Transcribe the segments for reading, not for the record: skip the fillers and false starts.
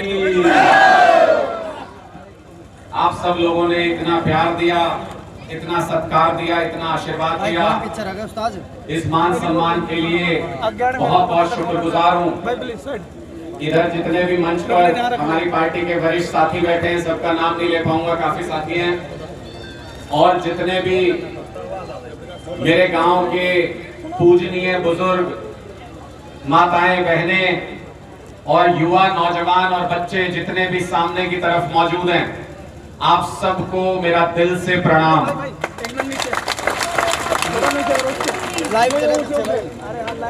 की। आप सब लोगों ने इतना प्यार दिया, इतना सत्कार दिया, इतना आशीर्वाद दिया, इस मान सम्मान के लिए बहुत बहुत शुक्रगुजार हूँ। इधर जितने भी मंच पर हमारी पार्टी के वरिष्ठ साथी बैठे हैं, सबका नाम नहीं ले पाऊंगा, काफी साथी हैं, और जितने भी मेरे गांव के पूजनीय बुजुर्ग, माताएं, बहनें और युवा, नौजवान और बच्चे जितने भी सामने की तरफ मौजूद हैं, आप सबको मेरा दिल से प्रणाम।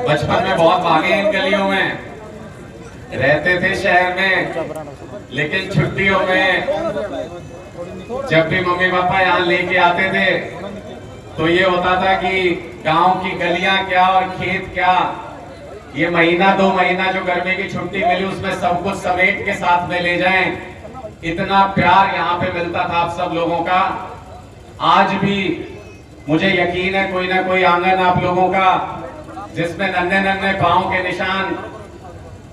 बचपन में बहुत भागे इन गलियों में, रहते थे शहर में, लेकिन छुट्टियों में जब भी मम्मी पापा यहाँ लेके आते थे तो ये होता था कि गांव की गलियां क्या और खेत क्या, ये महीना 2 महीना जो गर्मी की छुट्टी मिली उसमें सब कुछ समेट के साथ में ले जाएं। इतना प्यार यहाँ पे मिलता था आप सब लोगों का। आज भी मुझे यकीन है कोई ना कोई आंगन आप लोगों का जिसमें नन्हे नन्हे पांव के निशान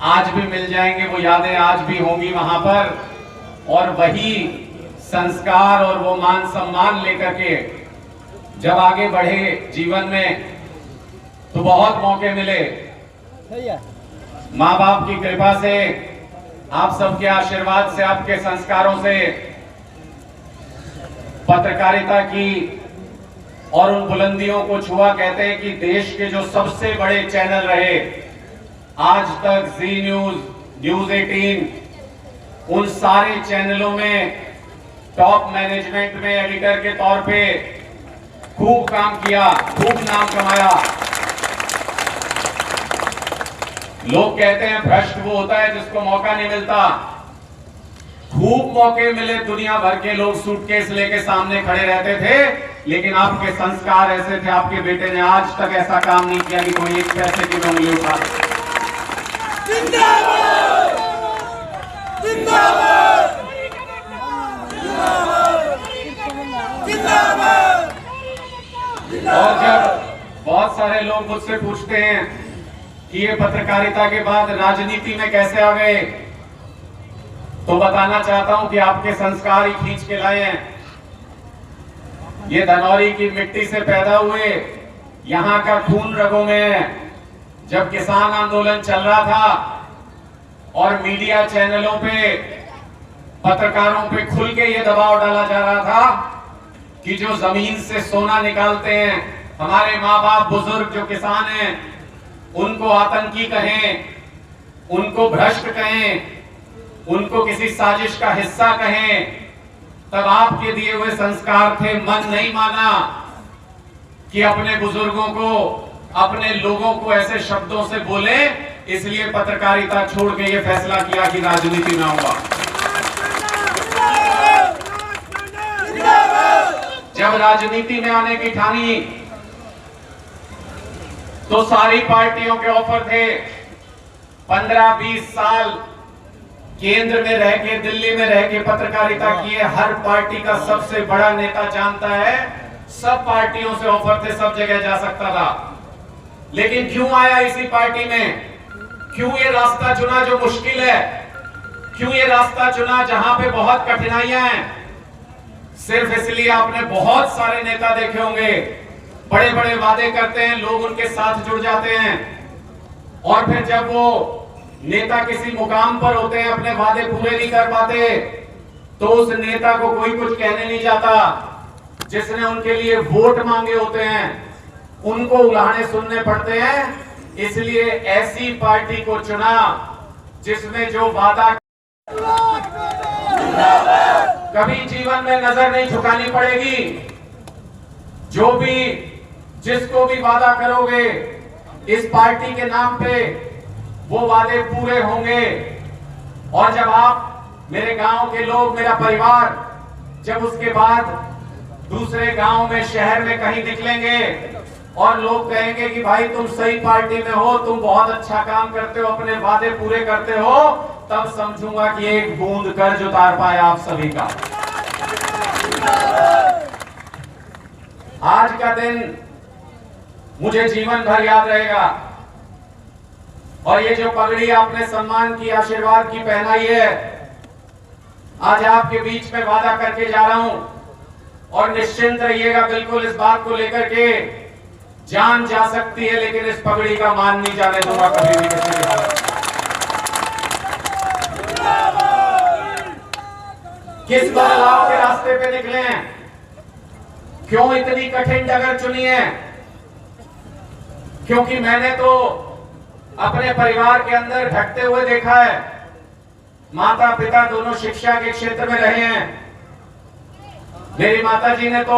आज भी मिल जाएंगे, वो यादें आज भी होंगी वहां पर, और वही संस्कार और वो मान सम्मान लेकर के जब आगे बढ़े जीवन में तो बहुत मौके मिले। माँ बाप की कृपा से, आप सबके आशीर्वाद से, आपके संस्कारों से पत्रकारिता की और उन बुलंदियों को छुआ। कहते हैं कि देश के जो सबसे बड़े चैनल रहे, आज तक, जी न्यूज, न्यूज 18, उन सारे चैनलों में टॉप मैनेजमेंट में एडिटर के तौर पे खूब काम किया, खूब नाम कमाया। लोग कहते हैं भ्रष्ट वो होता है जिसको मौका नहीं मिलता। खूब मौके मिले, दुनिया भर के लोग सूटकेस लेके सामने खड़े रहते थे, लेकिन आपके संस्कार ऐसे थे, आपके बेटे ने आज तक ऐसा काम नहीं किया कि कोई एक पैसे की उंगली उठा। जिंदाबाद, जिंदाबाद, जिंदाबाद। और जब बहुत सारे लोग मुझसे पूछते हैं कि ये पत्रकारिता के बाद राजनीति में कैसे आ गए, तो बताना चाहता हूं कि आपके संस्कार ही खींच के लाए हैं। ये धनौरी की मिट्टी से पैदा हुए, यहां का खून रगों में है। जब किसान आंदोलन चल रहा था और मीडिया चैनलों पे, पत्रकारों पे खुल के ये दबाव डाला जा रहा था कि जो जमीन से सोना निकालते हैं, हमारे माँ बाप बुजुर्ग जो किसान हैं, उनको आतंकी कहें, उनको भ्रष्ट कहें, उनको किसी साजिश का हिस्सा कहें, तब आपके दिए हुए संस्कार थे। मन नहीं माना कि अपने बुजुर्गों को, अपने लोगों को ऐसे शब्दों से बोले, इसलिए पत्रकारिता छोड़ के ये फैसला किया कि राजनीति में आऊंगा। जब राजनीति में आने की ठानी तो सारी पार्टियों के ऑफर थे। 15-20 साल केंद्र में रह के, दिल्ली में रह के पत्रकारिता किए। हर पार्टी का सबसे बड़ा नेता जानता है, सब पार्टियों से ऑफर थे, सब जगह जा सकता था। लेकिन क्यों आया इसी पार्टी में? क्यों ये रास्ता चुना जो मुश्किल है? क्यों ये रास्ता चुना जहां पे बहुत कठिनाइयां हैं? सिर्फ इसलिए आपने बहुत सारे नेता देखे होंगे, बड़े बड़े वादे करते हैं, लोग उनके साथ जुड़ जाते हैं, और फिर जब वो नेता किसी मुकाम पर होते हैं, अपने वादे पूरे नहीं कर पाते, तो उस नेता को कोई कुछ कहने नहीं जाता। जिसने उनके लिए वोट मांगे होते हैं, उनको उलाहने सुनने पड़ते हैं। इसलिए ऐसी पार्टी को चुना जिसमें जो वादा कभी जीवन में नजर नहीं झुकानी पड़ेगी। जो भी, जिसको भी वादा करोगे इस पार्टी के नाम पे, वो वादे पूरे होंगे। और जब आप, मेरे गांव के लोग, मेरा परिवार, जब उसके बाद दूसरे गांव में, शहर में कहीं निकलेंगे और लोग कहेंगे कि भाई तुम सही पार्टी में हो, तुम बहुत अच्छा काम करते हो, अपने वादे पूरे करते हो, तब समझूंगा कि एक बूंद कर्ज उतार पाया आप सभी का। आज का दिन मुझे जीवन भर याद रहेगा। और ये जो पगड़ी आपने सम्मान की, आशीर्वाद की पहनाई है, आज आपके बीच में वादा करके जा रहा हूं और निश्चिंत रहिएगा, बिल्कुल इस बात को लेकर के जान जा सकती है लेकिन इस पगड़ी का मान नहीं जाने दूंगा कभी भी किसी भी हालत में। किस बदलाव के रास्ते पे निकले हैं, क्यों इतनी कठिन डगर चुनी है? क्योंकि मैंने तो अपने परिवार के अंदर घटते हुए देखा है। माता पिता दोनों शिक्षा के क्षेत्र में रहे हैं। मेरी माता जी ने तो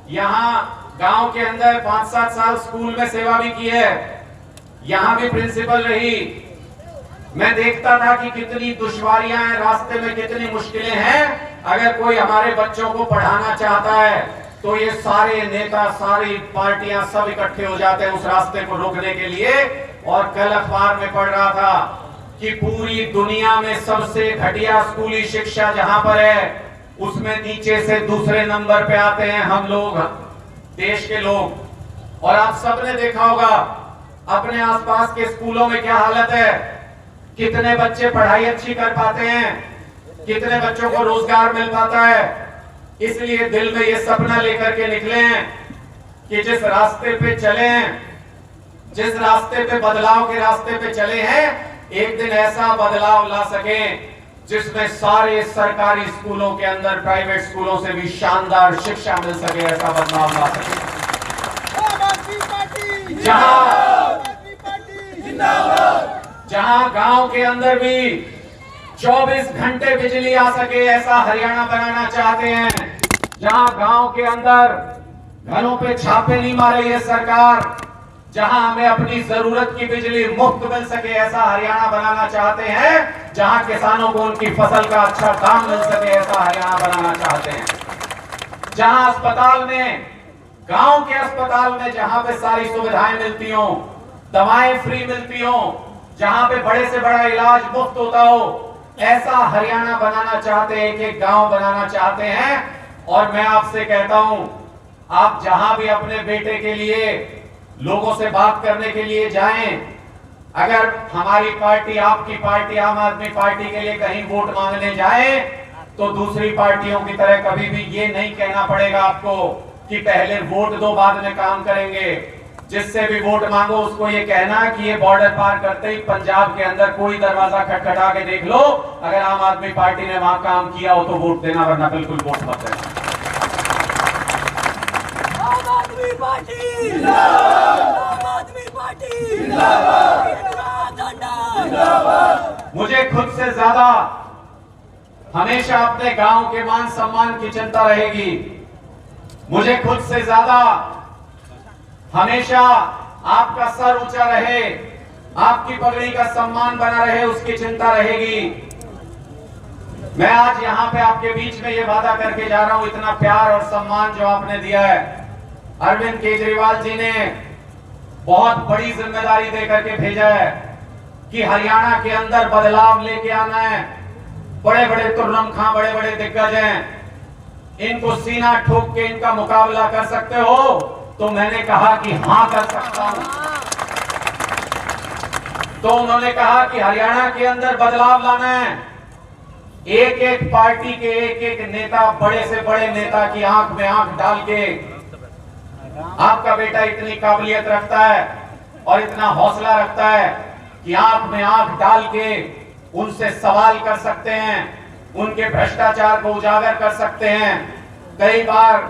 यहां गांव के अंदर 5-7 साल स्कूल में सेवा भी की है, यहां भी प्रिंसिपल रही। मैं देखता था कि कितनी दुश्वारियां हैं रास्ते में, कितनी मुश्किलें हैं। अगर कोई हमारे बच्चों को पढ़ाना चाहता है तो ये सारे नेता, सारी पार्टियां सब इकट्ठे हो जाते हैं उस रास्ते को रोकने के लिए। और कल अखबार में पढ़ रहा था कि पूरी दुनिया में सबसे घटिया स्कूली शिक्षा जहां पर है उसमें नीचे से दूसरे नंबर पे आते हैं हम लोग, देश के लोग। और आप सबने देखा होगा अपने आसपास के स्कूलों में क्या हालत है, कितने बच्चे पढ़ाई अच्छी कर पाते हैं, कितने बच्चों को रोजगार मिल पाता है। इसलिए दिल में ये सपना लेकर के निकले हैं कि जिस रास्ते पे चले हैं, जिस रास्ते पे बदलाव के रास्ते पे चले हैं, एक दिन ऐसा बदलाव ला सके जिसमें सारे सरकारी स्कूलों के अंदर प्राइवेट स्कूलों से भी शानदार शिक्षा मिल सके, ऐसा बदलाव ला सके। जहां गांव के अंदर भी 24 घंटे बिजली आ सके, ऐसा हरियाणा बनाना चाहते हैं। जहां गांव के अंदर घरों पे छापे नहीं मारे ये सरकार, जहां हमें अपनी जरूरत की बिजली मुफ्त मिल सके, ऐसा हरियाणा बनाना चाहते हैं। जहां किसानों को उनकी फसल का अच्छा दाम मिल सके, ऐसा हरियाणा बनाना चाहते हैं। जहां अस्पताल में, गांव के अस्पताल में जहां पे सारी सुविधाएं मिलती हो, दवाएं फ्री मिलती हो, जहां पे बड़े से बड़ा इलाज मुफ्त होता हो, ऐसा हरियाणा बनाना चाहते हैं, एक गांव बनाना चाहते हैं। और मैं आपसे कहता हूं, आप जहां भी अपने बेटे के लिए लोगों से बात करने के लिए जाएं, अगर हमारी पार्टी, आपकी पार्टी आम आदमी पार्टी के लिए कहीं वोट मांगने जाए तो दूसरी पार्टियों की तरह कभी भी ये नहीं कहना पड़ेगा आपको कि पहले वोट दो बाद में काम करेंगे। जिससे भी वोट मांगो उसको ये कहना कि ये बॉर्डर पार करते ही पंजाब के अंदर कोई दरवाजा खटखटा के देख लो, अगर आम आदमी पार्टी ने वहां काम किया हो तो वोट देना, वरना बिल्कुल वोट मत देना। आम आदमी पार्टी जिंदाबाद, आम आदमी पार्टी जिंदाबाद, जिंदाबाद। मुझे खुद से ज्यादा हमेशा अपने गांव के मान सम्मान की चिंता रहेगी। मुझे खुद से ज्यादा हमेशा आपका सर ऊंचा रहे, आपकी पगड़ी का सम्मान बना रहे, उसकी चिंता रहेगी। मैं आज यहाँ पे आपके बीच में ये वादा करके जा रहा हूं, इतना प्यार और सम्मान जो आपने दिया है, अरविंद केजरीवाल जी ने बहुत बड़ी जिम्मेदारी देकर के भेजा है कि हरियाणा के अंदर बदलाव लेके आना है। बड़े बड़े तुर्रम खां, बड़े बड़े दिग्गज हैं, इनको सीना ठोक के इनका मुकाबला कर सकते हो, तो मैंने कहा कि हां कर सकता हूं। तो उन्होंने कहा कि हरियाणा के अंदर बदलाव लाना है। एक एक पार्टी के एक एक नेता, बड़े से बड़े नेता की आंख में आंख डाल के, आपका बेटा इतनी काबिलियत रखता है और इतना हौसला रखता है कि आंख में आंख डाल के उनसे सवाल कर सकते हैं, उनके भ्रष्टाचार को उजागर कर सकते हैं। कई बार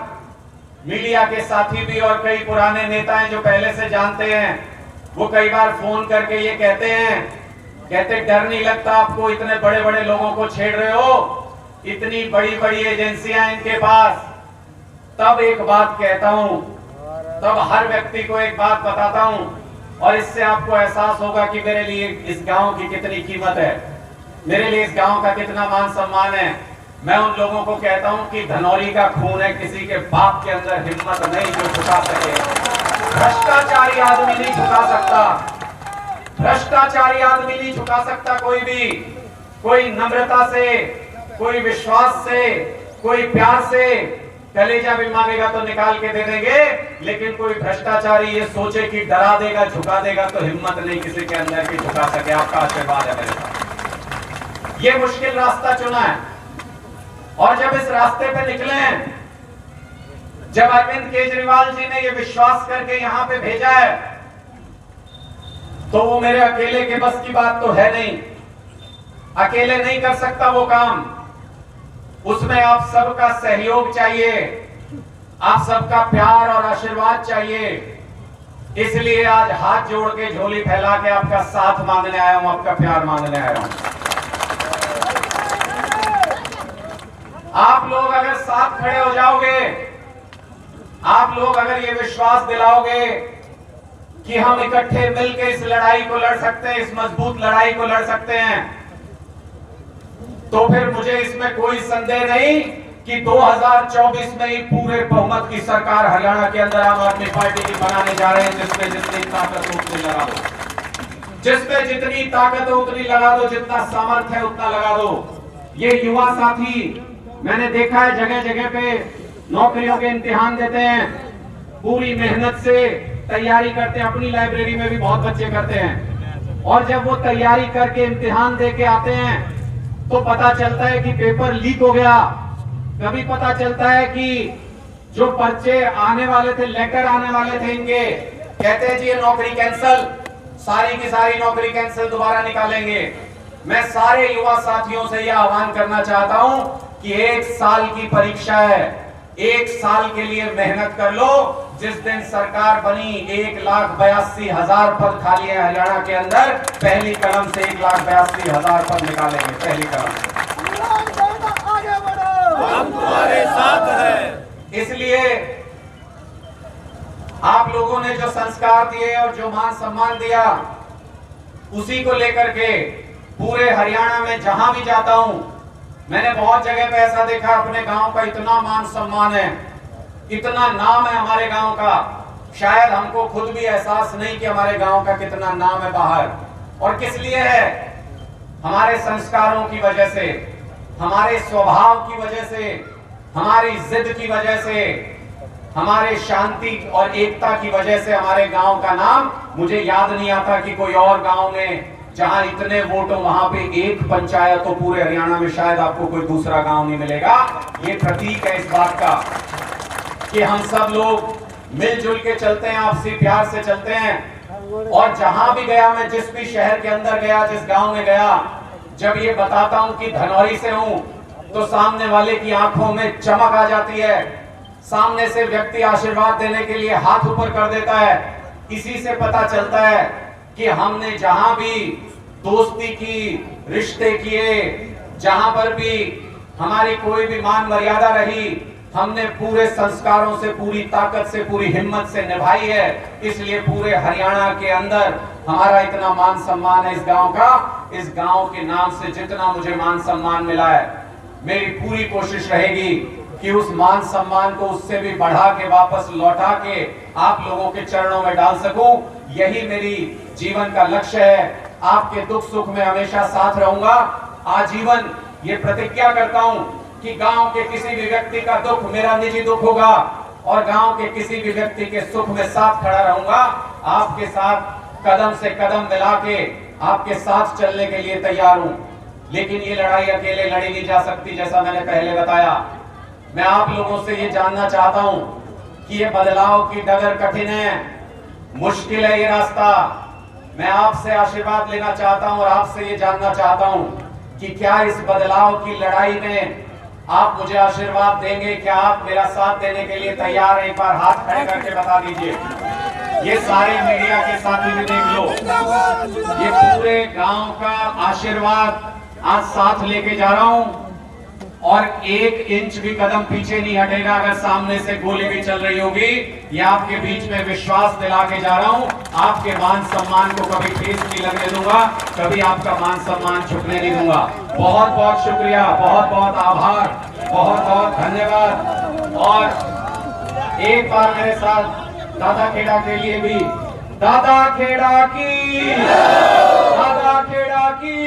मीडिया के साथी भी और कई पुराने नेता हैं जो पहले से जानते हैं, वो कई बार फोन करके ये कहते डर नहीं लगता आपको, इतने बड़े बड़े लोगों को छेड़ रहे हो, इतनी बड़ी बड़ी एजेंसियां इनके पास। तब एक बात कहता हूं, तब हर व्यक्ति को एक बात बताता हूं, और इससे आपको एहसास होगा कि मेरे लिए इस गांव की कितनी कीमत है, मेरे लिए इस गांव का कितना मान सम्मान है। मैं उन लोगों को कहता हूं कि धनौरी का खून है, किसी के बाप के अंदर हिम्मत नहीं जो झुका सके। भ्रष्टाचारी आदमी नहीं झुका सकता, भ्रष्टाचारी आदमी नहीं झुका सकता कोई भी। कोई नम्रता से, कोई विश्वास से, कोई प्यार से कलेजा भी मांगेगा तो निकाल के दे देंगे, लेकिन कोई भ्रष्टाचारी ये सोचे कि डरा देगा, झुका देगा, तो हिम्मत नहीं किसी के अंदर की झुका सके। आपका आशीर्वाद है मेरे साथ। ये मुश्किल रास्ता चुना है, और जब इस रास्ते पे निकले, जब अरविंद केजरीवाल जी ने ये विश्वास करके यहां पे भेजा है, तो वो मेरे अकेले के बस की बात तो है नहीं। अकेले नहीं कर सकता वो काम, उसमें आप सबका सहयोग चाहिए, आप सबका प्यार और आशीर्वाद चाहिए। इसलिए आज हाथ जोड़ के झोली फैला के आपका साथ मांगने आया हूं, आपका प्यार मांगने आया हूं। आप लोग अगर साथ खड़े हो जाओगे, आप लोग अगर ये विश्वास दिलाओगे कि हम इकट्ठे मिलकर इस लड़ाई को लड़ सकते हैं, इस मजबूत लड़ाई को लड़ सकते हैं, तो फिर मुझे इसमें कोई संदेह नहीं कि 2024 में ही पूरे बहुमत की सरकार हरियाणा के अंदर आम आदमी पार्टी की बनाने जा रहे हैं। जिसमें जितनी ताकत हो उतनी लगा दो, जिसमें जितनी ताकत हो उतनी लगा दो, जितना सामर्थ्य है उतना लगा दो। ये युवा साथी मैंने देखा है जगह जगह पे नौकरियों के इम्तिहान देते हैं, पूरी मेहनत से तैयारी करते हैं, अपनी लाइब्रेरी में भी बहुत बच्चे करते हैं, और जब वो तैयारी करके इम्तिहान दे के आते हैं तो पता चलता है कि पेपर लीक हो गया। कभी पता चलता है कि जो पर्चे आने वाले थे, लेटर आने वाले थे इनके, कहते हैं जी ये नौकरी कैंसिल, सारी की सारी नौकरी कैंसिल, दोबारा निकालेंगे। मैं सारे युवा साथियों से यह आह्वान करना चाहता हूं कि 1 साल की परीक्षा है, 1 साल के लिए मेहनत कर लो। जिस दिन सरकार बनी 1,82,000 पद खाली है हरियाणा के अंदर, पहली कलम से 1,82,000 पद निकालेंगे, पहली कलम से। आगे बढ़ो, हम तुम्हारे साथ हैं। इसलिए आप लोगों ने जो संस्कार दिए और जो मान सम्मान दिया, उसी को लेकर के पूरे हरियाणा में जहां भी जाता हूं, मैंने बहुत जगह पे ऐसा देखा, अपने गांव का इतना मान सम्मान है, इतना नाम है हमारे गांव का, शायद हमको खुद भी एहसास नहीं कि हमारे गांव का कितना नाम है बाहर। और किस लिए है? हमारे संस्कारों की वजह से, हमारे स्वभाव की वजह से, हमारी जिद की वजह से, हमारे शांति और एकता की वजह से हमारे गांव का नाम, मुझे याद नहीं आता कि कोई और गांव में जहां इतने वोट हो वहां पे एक पंचायत हो पूरे हरियाणा में, शायद आपको कोई दूसरा गांव नहीं मिलेगा। ये प्रतीक है इस बात का कि हम सब लोग मिलजुल के चलते हैं, आपसी प्यार से चलते हैं। और जहां भी गया मैं, जिस भी शहर के अंदर गया, जिस गांव में गया, जब ये बताता हूं कि धनौरी से हूं, तो सामने वाले की आंखों में चमक आ जाती है, सामने से व्यक्ति आशीर्वाद देने के लिए हाथ ऊपर कर देता है। इसी से पता चलता है कि हमने जहां भी दोस्ती की, रिश्ते किए, जहां पर भी हमारी कोई भी मान मर्यादा रही, हमने पूरे संस्कारों से, पूरी ताकत से, पूरी हिम्मत से निभाई है। इसलिए पूरे हरियाणा के अंदर हमारा इतना मान सम्मान है इस गांव का। इस गांव के नाम से जितना मुझे मान सम्मान मिला है, मेरी पूरी कोशिश रहेगी कि उस मान सम्मान को उससे भी बढ़ा के, वापस लौटा के आप लोगों के चरणों में डाल सकूं। यही मेरी जीवन का लक्ष्य है। आपके दुख सुख में हमेशा साथ रहूंगा, आजीवन ये प्रतिज्ञा करता हूं कि गांव के किसी भी व्यक्ति का दुख मेरा निजी दुख होगा, और गांव के किसी भी व्यक्ति के सुख में साथ खड़ा रहूंगा। आपके साथ कदम से कदम मिला के आपके साथ चलने के लिए तैयार हूं। लेकिन ये लड़ाई अकेले लड़ी नहीं जा सकती, जैसा मैंने पहले बताया। मैं आप लोगों से ये जानना चाहता हूं कि ये बदलाव की डगर कठिन है, मुश्किल है ये रास्ता। मैं आपसे आशीर्वाद लेना चाहता हूं और आपसे ये जानना चाहता हूं कि क्या इस बदलाव की लड़ाई में आप मुझे आशीर्वाद देंगे? क्या आप मेरा साथ देने के लिए तैयार हैं? एक बार हाथ खड़े करके बता दीजिए। ये सारे मीडिया के साथी भी देख लो, ये पूरे गांव का आशीर्वाद आज साथ लेके जा रहा हूं, और 1 इंच भी कदम पीछे नहीं हटेगा। अगर सामने से गोली भी चल रही होगी, ये आपके बीच में विश्वास दिला के जा रहा हूं। आपके मान सम्मान को कभी ठेस नहीं लगने दूंगा, कभी आपका मान सम्मान झुकने नहीं दूंगा। बहुत बहुत शुक्रिया, बहुत बहुत आभार, बहुत बहुत धन्यवाद। और एक बार मेरे साथ दादा खेड़ा के लिए भी, दादा खेड़ा की, दादा खेड़ा की।